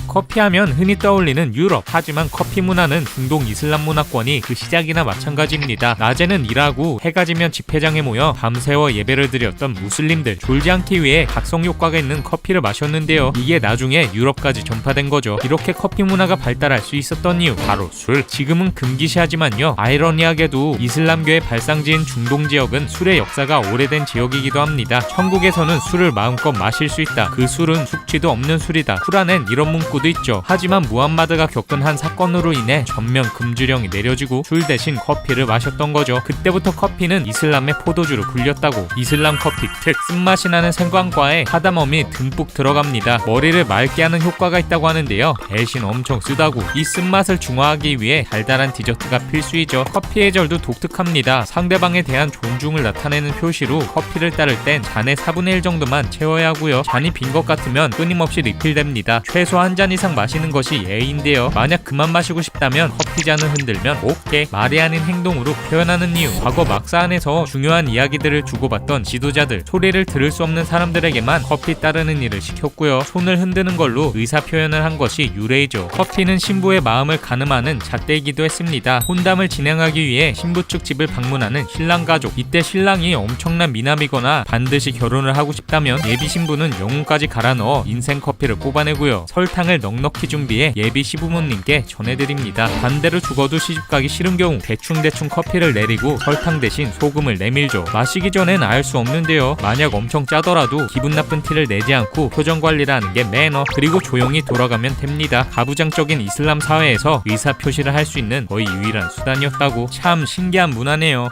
커피하면 흔히 떠올리는 유럽. 하지만 커피 문화는 중동 이슬람 문화권이 그 시작이나 마찬가지입니다. 낮에는 일하고 해가 지면 집회장에 모여 밤새워 예배를 드렸던 무슬림들, 졸지 않기 위해 각성 효과가 있는 커피를 마셨는데요. 이게 나중에 유럽까지 전파된 거죠. 이렇게 커피 문화가 발달할 수 있었던 이유, 바로 술. 지금은 금기시하지만요, 아이러니하게도 이슬람교의 발상지인 중동 지역은 술의 역사가 오래된 지역이기도 합니다. 천국에서는 술을 마음껏 마실 수 있다. 그 술은 숙취도 없는 술이다. 쿠란엔 이런 문구도 있죠. 하지만 무함마드가 겪은 한 사건으로 인해 전면 금주령이 내려지고 술 대신 커피를 마셨던 거죠. 그때부터 커피는 이슬람의 포도주로 불렸다고. 이슬람 커피 특 쓴맛이 나는 생강과에 카다멈이 듬뿍 들어갑니다. 머리를 맑게 하는 효과가 있다고 하는데요, 대신 엄청 쓰다고. 이 쓴맛을 중화하기 위해 달달한 디저트가 필수이죠. 커피의 절도 독특합니다. 상대방에 대한 존중을 나타내는 표시로 커피를 따를 땐 잔의 4분의 1 정도만 채워야 하고요. 잔이 빈 것 같으면 끊임없이 리필됩니다. 최소 한 잔 이상 마시는 것이 예의인데요. 만약 그만 마시고 싶다면 커피 잔을 흔들면 오케이. 말이 아닌 행동으로 표현하는 이유. 과거 막사 안에서 중요한 이야기들을 주고받던 지도자들, 소리를 들을 수 없는 사람들에게만 커피 따르는 일을 시켰고요. 손을 흔드는 걸로 의사 표현을 한 것이 유래이죠. 커피는 신부의 마음을 가늠하는 잣대이기도 했습니다. 혼담을 진행하기 위해 신부 측 집을 방문하는 신랑 가족. 이때 신랑이 엄청난 미남이거나 반드시 결혼을 하고 싶다면 예비 신부는 영혼까지 갈아 넣어 인생 커피를 뽑아내고요. 설탕을 넉넉히 준비해 예비 시부모님께 전해드립니다. 반대로 죽어도 시집가기 싫은 경우 대충 커피를 내리고 설탕 대신 소금을 내밀죠. 마시기 전엔 알 수 없는데요. 만약 엄청 짜더라도 기분 나쁜 티를 내지 않고 표정 관리를 하는 게 매너. 그리고 조용히 돌아가면 됩니다. 가부장적인 이슬람 사회에서 의사 표시를 할 수 있는 거의 유일한 수단이었다고. 참 신기한 문화네요.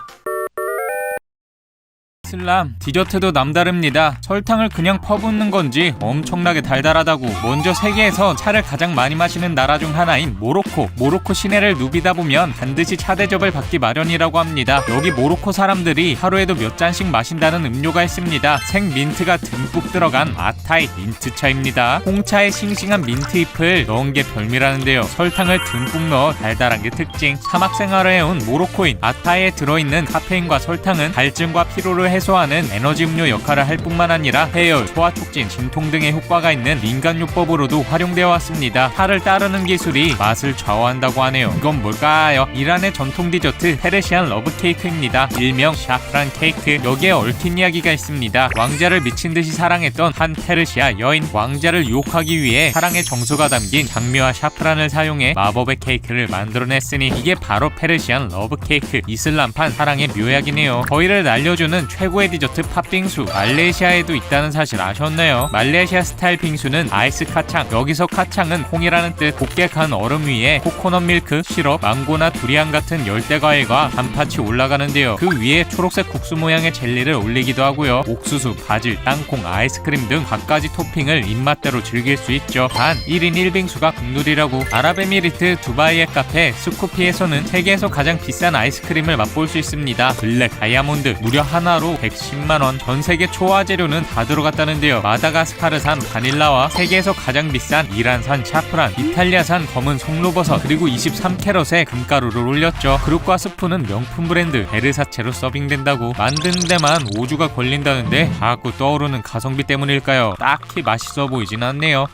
이슬람 디저트도 남다릅니다. 설탕을 그냥 퍼붓는 건지 엄청나게 달달하다고. 먼저 세계에서 차를 가장 많이 마시는 나라 중 하나인 모로코 시내를 누비다 보면 반드시 차 대접을 받기 마련이라고 합니다. 여기 모로코 사람들이 하루에도 몇 잔씩 마신다는 음료가 있습니다. 생민트가 듬뿍 들어간 아타이 민트차입니다. 홍차에 싱싱한 민트잎을 넣은 게 별미라는데요. 설탕을 듬뿍 넣어 달달한 게 특징. 사막 생활을 해온 모로코인. 아타이에 들어있는 카페인과 설탕은 갈증과 피로를 해소하는 에너지 음료 역할을 할 뿐만 아니라 해열, 소화 촉진, 진통 등의 효과가 있는 민간요법으로도 활용되어 왔습니다. 차를 따르는 기술이 맛을 좌우한다고 하네요. 이건 뭘까요? 이란의 전통 디저트 페르시안 러브 케이크입니다. 일명 샤프란 케이크. 여기에 얽힌 이야기가 있습니다. 왕자를 미친 듯이 사랑했던 한 페르시아 여인. 왕자를 유혹하기 위해 사랑의 정서가 담긴 장미와 샤프란을 사용해 마법의 케이크를 만들어냈으니 이게 바로 페르시안 러브 케이크. 이슬람판 사랑의 묘약이네요. 더위를 날려주는 최고의 디저트 팥빙수 말레이시아에도 있다는 사실 아셨나요? 말레이시아 스타일 빙수는 아이스 카창, 여기서 카창은 콩이라는 뜻. 곱게 간 얼음 위에 코코넛 밀크, 시럽, 망고나 두리안 같은 열대 과일과 단팥이 올라가는데요. 그 위에 초록색 국수 모양의 젤리를 올리기도 하고요. 옥수수, 바질, 땅콩, 아이스크림 등 갖가지 토핑을 입맛대로 즐길 수 있죠. 단 1인 1빙수가 국룰이라고. 아랍에미리트 두바이의 카페 스쿠피에서는 세계에서 가장 비싼 아이스크림을 맛볼 수 있습니다. 블랙 다이아몬드 무려 하나로 110만원. 전 세계 초화 재료는 다 들어갔다는데요. 마다가스카르산 바닐라와 세계에서 가장 비싼 이란산 샤프란, 이탈리아산 검은 송로버섯, 그리고 23캐럿의 금가루를 올렸죠. 그릇과 스푼은 명품 브랜드 베르사체로 서빙된다고. 만드는 데만 5주가 걸린다는데 자꾸 떠오르는 가성비 때문일까요? 딱히 맛있어 보이진 않네요.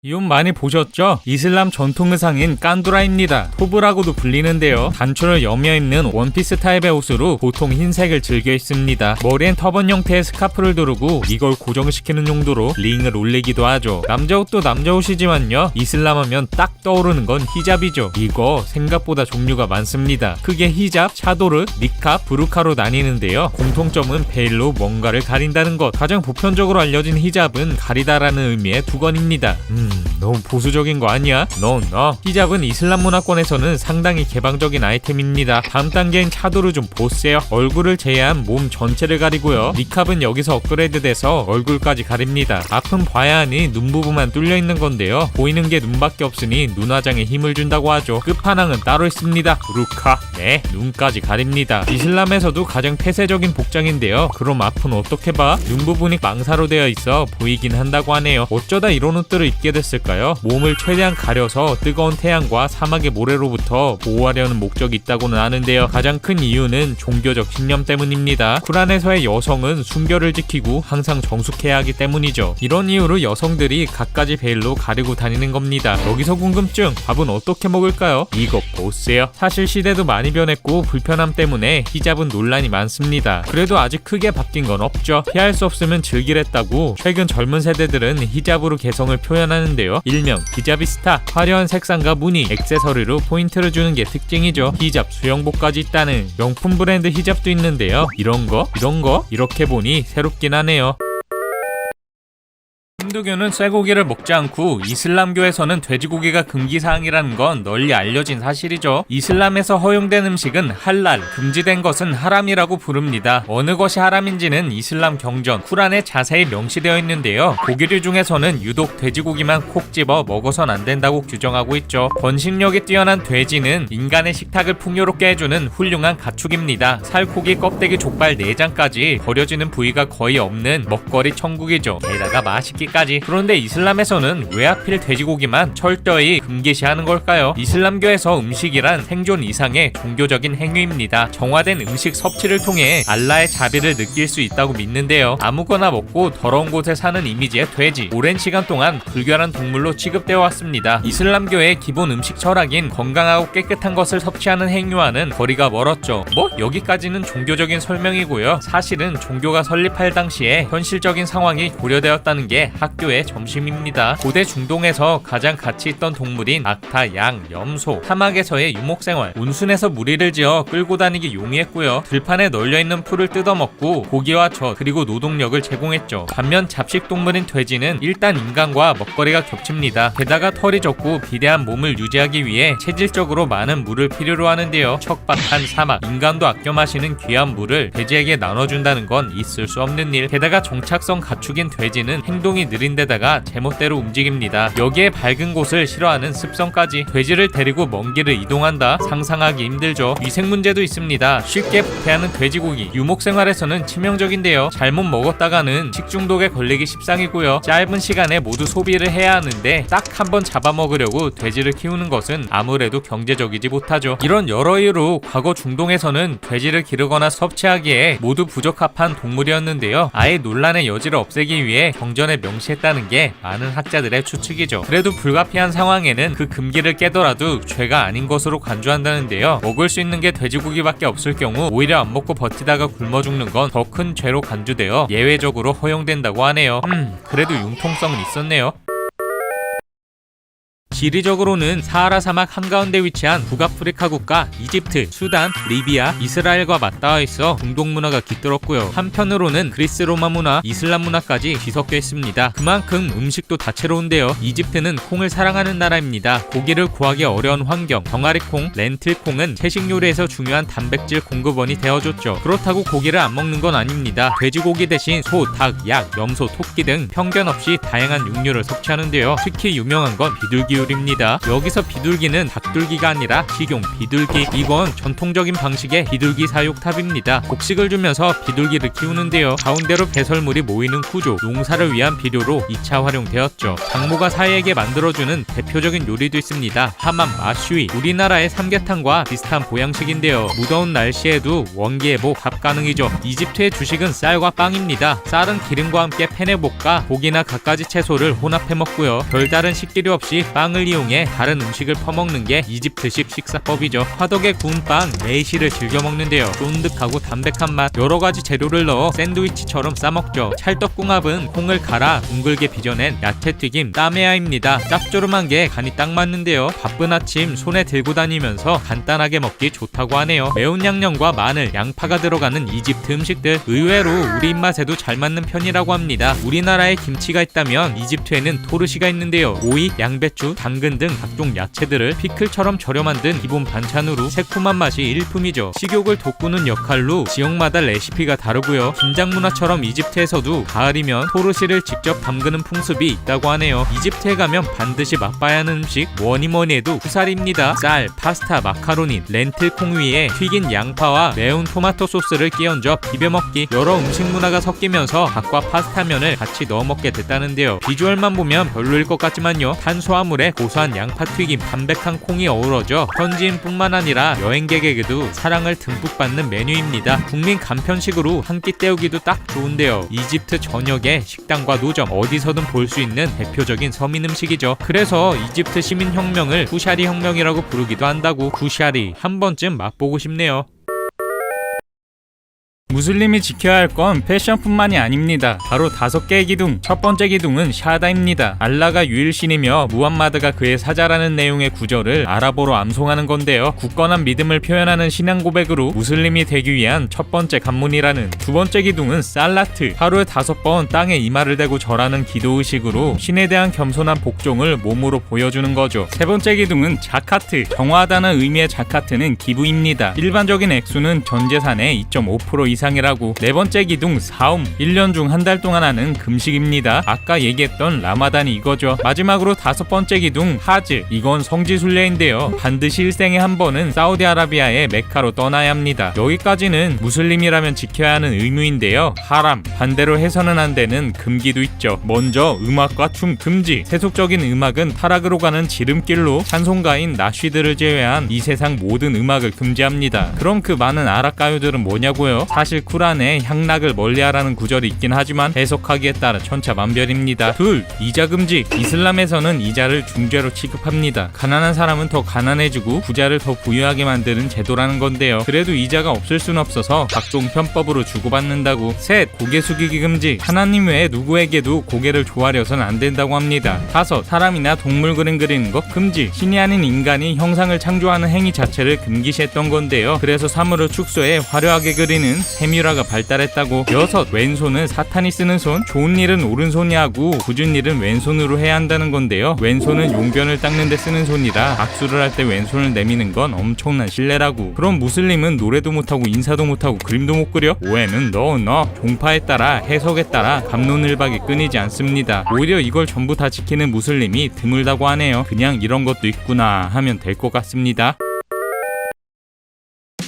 이 옷 많이 보셨죠? 이슬람 전통 의상인 깐두라입니다. 토브라고도 불리는데요. 단추를 여며 입는 원피스 타입의 옷으로 보통 흰색을 즐겨 입습니다. 머리엔 터번 형태의 스카프를 두르고 이걸 고정시키는 용도로 링을 올리기도 하죠. 남자 옷도 남자 옷이지만요, 이슬람 하면 딱 떠오르는 건 히잡이죠. 이거 생각보다 종류가 많습니다. 크게 히잡, 차도르, 니캅, 부르카로 나뉘는데요. 공통점은 베일로 뭔가를 가린다는 것. 가장 보편적으로 알려진 히잡은 가리다라는 의미의 두건입니다. 너무 보수적인 거 아니야? No. 히잡은 이슬람 문화권에서는 상당히 개방적인 아이템입니다. 다음 단계인 차도르 좀 보세요. 얼굴을 제외한 몸 전체를 가리고요. 니캅은 여기서 업그레이드돼서 얼굴까지 가립니다. 앞은 봐야 하니 눈 부분만 뚫려 있는 건데요. 보이는 게 눈밖에 없으니 눈화장에 힘을 준다고 하죠. 끝판왕은 따로 있습니다. 부르카. 네, 눈까지 가립니다. 이슬람에서도 가장 폐쇄적인 복장인데요. 그럼 앞은 어떻게 봐? 눈 부분이 망사로 되어 있어 보이긴 한다고 하네요. 어쩌다 이런 옷들을 입게 됐을까요? 몸을 최대한 가려서 뜨거운 태양과 사막의 모래로부터 보호하려는 목적이 있다고는 하는데요. 가장 큰 이유는 종교적 신념 때문입니다. 쿠란에서의 여성은 순결을 지키고 항상 정숙해야 하기 때문이죠. 이런 이유로 여성들이 갖가지 베일로 가리고 다니는 겁니다. 여기서 궁금증, 밥은 어떻게 먹을까요? 이거 보세요. 사실 시대도 많이 변했고 불편함 때문에 히잡은 논란이 많습니다. 그래도 아직 크게 바뀐 건 없죠. 피할 수 없으면 즐기랬다고 최근 젊은 세대들은 히잡으로 개성을 표현하는데요. 일명 히잡이스타, 화려한 색상과 무늬, 액세서리로 포인트를 주는 게 특징이죠. 히잡 수영복까지 있다는 명품 브랜드 히잡도 있는데요. 이런 거 이렇게 보니 새롭긴 하네요. 힌두교는 쇠고기를 먹지 않고 이슬람교에서는 돼지고기가 금기사항이라는 건 널리 알려진 사실이죠. 이슬람에서 허용된 음식은 할랄, 금지된 것은 하람이라고 부릅니다. 어느 것이 하람인지는 이슬람 경전, 쿠란에 자세히 명시되어 있는데요. 고기류 중에서는 유독 돼지고기만 콕 집어 먹어선 안 된다고 규정하고 있죠. 번식력이 뛰어난 돼지는 인간의 식탁을 풍요롭게 해주는 훌륭한 가축입니다. 살코기, 껍데기, 족발, 내장까지 버려지는 부위가 거의 없는 먹거리 천국이죠. 게다가 맛있기까지. 그런데 이슬람에서는 왜 하필 돼지고기만 철저히 금기시하는 걸까요? 이슬람교에서 음식이란 생존 이상의 종교적인 행위입니다. 정화된 음식 섭취를 통해 알라의 자비를 느낄 수 있다고 믿는데요. 아무거나 먹고 더러운 곳에 사는 이미지의 돼지, 오랜 시간 동안 불결한 동물로 취급되어 왔습니다. 이슬람교의 기본 음식 철학인 건강하고 깨끗한 것을 섭취하는 행위와는 거리가 멀었죠. 여기까지는 종교적인 설명이고요. 사실은 종교가 설립할 당시에 현실적인 상황이 고려되었다는 게 학교의 점심입니다. 고대 중동에서 가장 가치 있던 동물인 낙타, 양, 염소, 사막에서의 유목생활, 온순에서 무리를 지어 끌고 다니기 용이했고요. 들판에 널려있는 풀을 뜯어먹고 고기와 젖, 그리고 노동력을 제공했죠. 반면 잡식 동물인 돼지는 일단 인간과 먹거리가 겹칩니다. 게다가 털이 적고 비대한 몸을 유지하기 위해 체질적으로 많은 물을 필요로 하는데요. 척박한 사막, 인간도 아껴 마시는 귀한 물을 돼지에게 나눠준다는 건 있을 수 없는 일. 게다가 종착성 가축인 돼지는 행동이 느린 데다가 제멋대로 움직입니다. 여기에 밝은 곳을 싫어하는 습성까지. 돼지를 데리고 먼 길을 이동한다? 상상하기 힘들죠. 위생 문제도 있습니다. 쉽게 부패하는 돼지고기, 유목생활에서는 치명적인데요. 잘못 먹었다가는 식중독에 걸리기 십상이고요. 짧은 시간에 모두 소비를 해야 하는데 딱 한 번 잡아먹으려고 돼지를 키우는 것은 아무래도 경제적이지 못하죠. 이런 여러 이유로 과거 중동에서는 돼지를 기르거나 섭취하기에 모두 부적합한 동물이었는데요. 아예 논란의 여지를 없애기 위해 경전에 명시했다는 게 많은 학자들의 추측이죠. 그래도 불가피한 상황에는 그 금기를 깨더라도 죄가 아닌 것으로 간주한다는데요. 먹을 수 있는 게 돼지고기밖에 없을 경우 오히려 안 먹고 버티다가 굶어 죽는 건 더 큰 죄로 간주되어 예외적으로 허용된다고 하네요. 그래도 융통성은 있었네요. 지리적으로는 사하라 사막 한가운데 위치한 북아프리카 국가 이집트, 수단, 리비아, 이스라엘과 맞닿아 있어 중동 문화가 깃들었고요. 한편으로는 그리스 로마 문화, 이슬람 문화까지 뒤섞여 있습니다. 그만큼 음식도 다채로운데요. 이집트는 콩을 사랑하는 나라입니다. 고기를 구하기 어려운 환경, 병아리콩, 렌틸콩은 채식 요리에서 중요한 단백질 공급원이 되어줬죠. 그렇다고 고기를 안 먹는 건 아닙니다. 돼지고기 대신 소, 닭, 약, 염소, 토끼 등 편견 없이 다양한 육류를 섭취하는데요. 특히 유명한 건 비둘기 요리입니다. 여기서 비둘기는 닭둘기가 아니라 식용 비둘기. 이건 전통적인 방식의 비둘기 사육탑입니다. 곡식을 주면서 비둘기를 키우는데요. 가운데로 배설물이 모이는 구조, 농사를 위한 비료로 2차 활용되었죠. 장모가 사이에게 만들어주는 대표적인 요리도 있습니다. 하맘 마슈이. 우리나라의 삼계탕과 비슷한 보양식인데요. 무더운 날씨에도 원기회복 밥 가능이죠. 이집트의 주식은 쌀과 빵입니다. 쌀은 기름과 함께 팬에 볶아 고기나 갖가지 채소를 혼합해 먹고요. 별다른 식기류 없이 빵을 이용해 다른 음식을 퍼먹는 게 이집트식 식사법이죠. 화덕에 구운 빵 메이시를 즐겨 먹는데요. 쫀득하고 담백한 맛, 여러가지 재료를 넣어 샌드위치처럼 싸먹죠. 찰떡궁합은 콩을 갈아 둥글게 빚어낸 야채튀김 따메아입니다. 짭조름한 게 간이 딱 맞는데요. 바쁜 아침 손에 들고 다니면서 간단하게 먹기 좋다고 하네요. 매운 양념과 마늘, 양파가 들어가는 이집트 음식들, 의외로 우리 입맛에도 잘 맞는 편이라고 합니다. 우리나라에 김치가 있다면 이집트에는 토르시가 있는데요. 오이, 양배추, 당근 등 각종 야채들을 피클처럼 절여 만든 기본 반찬으로 새콤한 맛이 일품이죠. 식욕을 돋구는 역할로 지역마다 레시피가 다르고요. 김장 문화처럼 이집트에서도 가을이면 토르시를 직접 담그는 풍습이 있다고 하네요. 이집트에 가면 반드시 맛봐야 하는 음식, 뭐니 해도 후사리입니다. 쌀, 파스타, 마카로니, 렌틸콩 위에 튀긴 양파와 매운 토마토 소스를 끼얹어 비벼먹기. 여러 음식 문화가 섞이면서 밥과 파스타면을 같이 넣어 먹게 됐다는데요. 비주얼만 보면 별로일 것 같지만요. 탄수화물에 고소한 양파튀김, 담백한 콩이 어우러져 현지인뿐만 아니라 여행객에게도 사랑을 듬뿍 받는 메뉴입니다. 국민 간편식으로 한 끼 때우기도 딱 좋은데요. 이집트 전역의 식당과 노점, 어디서든 볼 수 있는 대표적인 서민 음식이죠. 그래서 이집트 시민혁명을 쿠샤리 혁명이라고 부르기도 한다고. 쿠샤리 한 번쯤 맛보고 싶네요. 무슬림이 지켜야 할 건 패션뿐만이 아닙니다. 바로 5개의 기둥. 첫 번째 기둥은 샤하다입니다. 알라가 유일신이며 무함마드가 그의 사자라는 내용의 구절을 아랍어로 암송하는 건데요. 굳건한 믿음을 표현하는 신앙 고백으로 무슬림이 되기 위한 첫 번째 관문이라는. 두 번째 기둥은 살라트. 하루에 5번 땅에 이마를 대고 절하는 기도의식으로 신에 대한 겸손한 복종을 몸으로 보여주는 거죠. 세 번째 기둥은 자카트. 정화하다는 의미의 자카트는 기부입니다. 일반적인 액수는 전 재산의 2.5% 이상이라고. 네 번째 기둥 사움. 1년 중 한 달 동안 하는 금식입니다. 아까 얘기했던 라마단이 이거죠. 마지막으로 5번째 기둥 하즈. 이건 성지순례인데요. 반드시 일생에 한 번은 사우디아라비아의 메카로 떠나야 합니다. 여기까지는 무슬림이라면 지켜야 하는 의무인데요. 하람, 반대로 해서는 안 되는 금기도 있죠. 먼저 음악과 춤 금지. 세속적인 음악은 타락으로 가는 지름길로 찬송가인 나쉬드를 제외한 이 세상 모든 음악을 금지합니다. 그럼 그 많은 아랍 가요들은 뭐냐고요? 사실 쿠란에 향락을 멀리하라는 구절이 있긴 하지만 해석하기에 따라 천차만별입니다. 둘, 이자 금지. 이슬람에서는 이자를 중죄로 취급합니다. 가난한 사람은 더 가난해지고 부자를 더 부유하게 만드는 제도라는 건데요. 그래도 이자가 없을 순 없어서 각종 편법으로 주고받는다고. 셋, 고개 숙이기 금지. 하나님 외에 누구에게도 고개를 조아려서는 안 된다고 합니다. 다섯, 사람이나 동물 그림 그리는 것 금지. 신이 아닌 인간이 형상을 창조하는 행위 자체를 금기시했던 건데요. 그래서 사물을 축소해 화려하게 그리는 세밀화가 발달했다고. 여섯, 왼손은 사탄이 쓰는 손. 좋은 일은 오른손이 하고 굳은 일은 왼손으로 해야 한다는 건데요. 왼손은 용변을 닦는 데 쓰는 손이라 악수를 할 때 왼손을 내미는 건 엄청난 신뢰라고. 그럼 무슬림은 노래도 못하고 인사도 못하고 그림도 못 그려? 오해는 너 종파에 따라 해석에 따라 갑론을박이 끊이지 않습니다. 오히려 이걸 전부 다 지키는 무슬림이 드물다고 하네요. 그냥 이런 것도 있구나 하면 될 것 같습니다.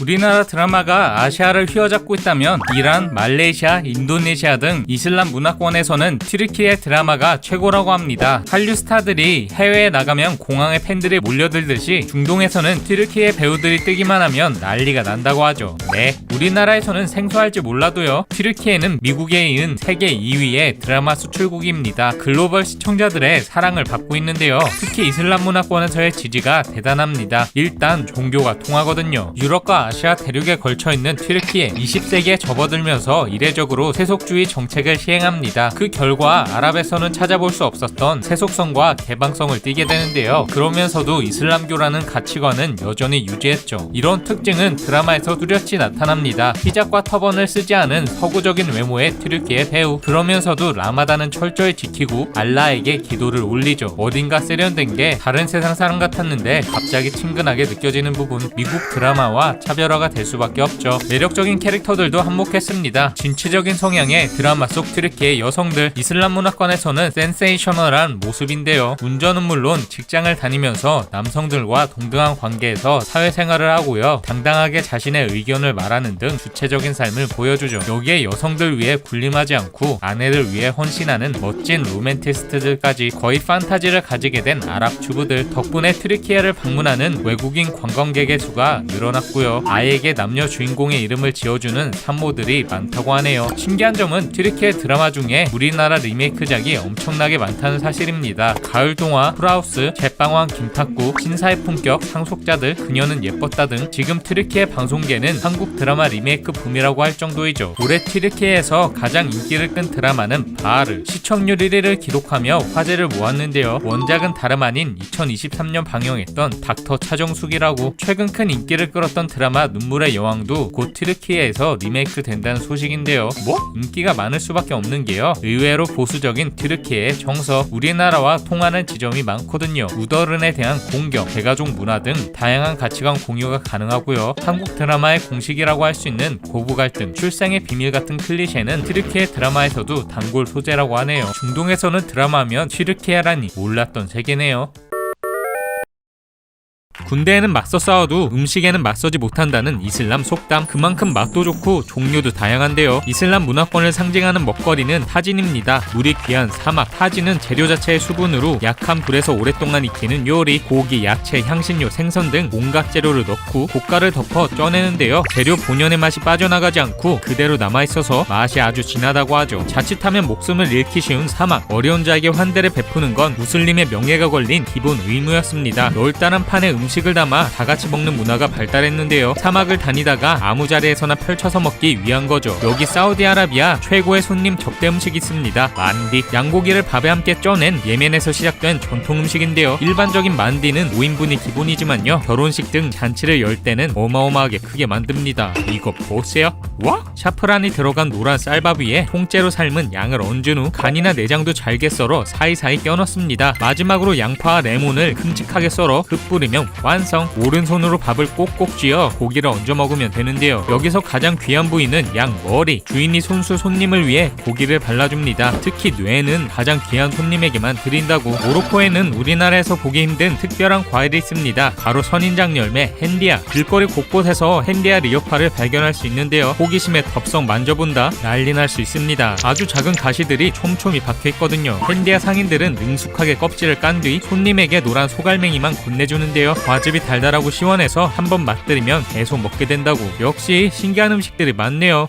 우리나라 드라마가 아시아를 휘어잡고 있다면 이란, 말레이시아, 인도네시아 등 이슬람 문화권에서는 튀르키예 드라마가 최고라고 합니다. 한류 스타들이 해외에 나가면 공항에 팬들이 몰려들듯이 중동에서는 튀르키예 배우들이 뜨기만 하면 난리가 난다고 하죠. 네, 우리나라에서는 생소할지 몰라도요. 튀르키예는 미국에 이은 세계 2위의 드라마 수출국입니다. 글로벌 시청자들의 사랑을 받고 있는데요. 특히 이슬람 문화권에서의 지지가 대단합니다. 일단 종교가 통하거든요. 유럽과 아시아 대륙에 걸쳐있는 튀르키예 20세기에 접어들면서 이례적으로 세속주의 정책을 시행합니다. 그 결과 아랍에서는 찾아볼 수 없었던 세속성과 개방성을 띠게 되는데요. 그러면서도 이슬람교라는 가치관은 여전히 유지했죠. 이런 특징은 드라마에서 뚜렷이 나타납니다. 히잡과 터번을 쓰지 않은 서구적인 외모의 튀르키예 배우. 그러면서도 라마단은 철저히 지키고 알라에게 기도를 올리죠. 어딘가 세련된 게 다른 세상 사람 같았는데 갑자기 친근하게 느껴지는 부분. 미국 드라마와 차별화가 될 수밖에 없죠. 매력적인 캐릭터들도 한몫했습니다. 진취적인 성향의 드라마 속 튀르키예 여성들. 이슬람 문화권에서는 센세이셔널한 모습인데요. 운전은 물론 직장을 다니면서 남성들과 동등한 관계에서 사회생활을 하고요. 당당하게 자신의 의견을 말하는 등 주체적인 삶을 보여주죠. 여기에 여성들 위해 군림하지 않고 아내를 위해 헌신하는 멋진 로맨티스트들까지. 거의 판타지를 가지게 된 아랍 주부들. 덕분에 튀르키예를 방문하는 외국인 관광객의 수가 늘어났고요. 아이에게 남녀 주인공의 이름을 지어주는 산모들이 많다고 하네요. 신기한 점은 튀르키예 드라마 중에 우리나라 리메이크작이 엄청나게 많다는 사실입니다. 가을동화, 프라우스, 제빵왕 김탁구, 신사의 품격, 상속자들, 그녀는 예뻤다 등 지금 튀르키예 방송계는 한국 드라마 리메이크 붐이라고 할 정도이죠. 올해 튀르키예에서 가장 인기를 끈 드라마는 바하르. 시청률 1위를 기록하며 화제를 모았는데요. 원작은 다름 아닌 2023년 방영했던 닥터 차정숙이라고. 최근 큰 인기를 끌었던 드라마 눈물의 여왕도 곧 튀르키예에서 리메이크 된다는 소식인데요. 뭐? 인기가 많을 수밖에 없는 게요. 의외로 보수적인 튀르키예의 정서. 우리나라와 통하는 지점이 많거든요. 우더른에 대한 공격, 대가족 문화 등 다양한 가치관 공유가 가능하고요. 한국 드라마의 공식이라고 할 수 있는 고부 갈등, 출생의 비밀 같은 클리셰는 튀르키예 드라마에서도 단골 소재라고 하네요. 중동에서는 드라마면 튀르키예라니 몰랐던 세계네요. 군대에는 맞서 싸워도 음식에는 맞서지 못한다는 이슬람 속담. 그만큼 맛도 좋고 종류도 다양한데요. 이슬람 문화권을 상징하는 먹거리는 타진입니다. 물이 귀한 사막. 타진은 재료 자체의 수분으로 약한 불에서 오랫동안 익히는 요리. 고기, 야채, 향신료, 생선 등 온갖 재료를 넣고 고가를 덮어 쪄내는데요. 재료 본연의 맛이 빠져나가지 않고 그대로 남아있어서 맛이 아주 진하다고 하죠. 자칫하면 목숨을 잃기 쉬운 사막. 어려운 자에게 환대를 베푸는 건 무슬림의 명예가 걸린 기본 의무였습니다. 널따란 판에 음식을 담아 다같이 먹는 문화가 발달했는데요. 사막을 다니다가 아무 자리에서나 펼쳐서 먹기 위한 거죠. 여기 사우디아라비아 최고의 손님 접대 음식이 있습니다. 만디. 양고기를 밥에 함께 쪄낸 예멘에서 시작된 전통 음식인데요. 일반적인 만디는 5인분이 기본이지만요. 결혼식 등 잔치를 열 때는 어마어마하게 크게 만듭니다. 이거 보세요. 와? 샤프란이 들어간 노란 쌀밥 위에 통째로 삶은 양을 얹은 후 간이나 내장도 잘게 썰어 사이사이 껴넣습니다. 마지막으로 양파와 레몬을 큼직하게 썰어 흩뿌리면 완성. 오른손으로 밥을 꼭꼭 쥐어 고기를 얹어 먹으면 되는데요. 여기서 가장 귀한 부위는 양 머리. 주인이 손수 손님을 위해 고기를 발라줍니다. 특히 뇌는 가장 귀한 손님에게만 드린다고. 모로코에는 우리나라에서 보기 힘든 특별한 과일이 있습니다. 바로 선인장 열매 hendia. 길거리 곳곳에서 hendia 리오파를 발견할 수 있는데요. 호기심에 덥석 만져본다 난리 날 수 있습니다. 아주 작은 가시들이 촘촘히 박혀있거든요. hendia 상인들은 능숙하게 껍질을 깐 뒤 손님에게 노란 소갈맹이만 건네주는데요. 과즙이 달달하고 시원해서 한번 맛들이면 계속 먹게 된다고. 역시 신기한 음식들이 많네요.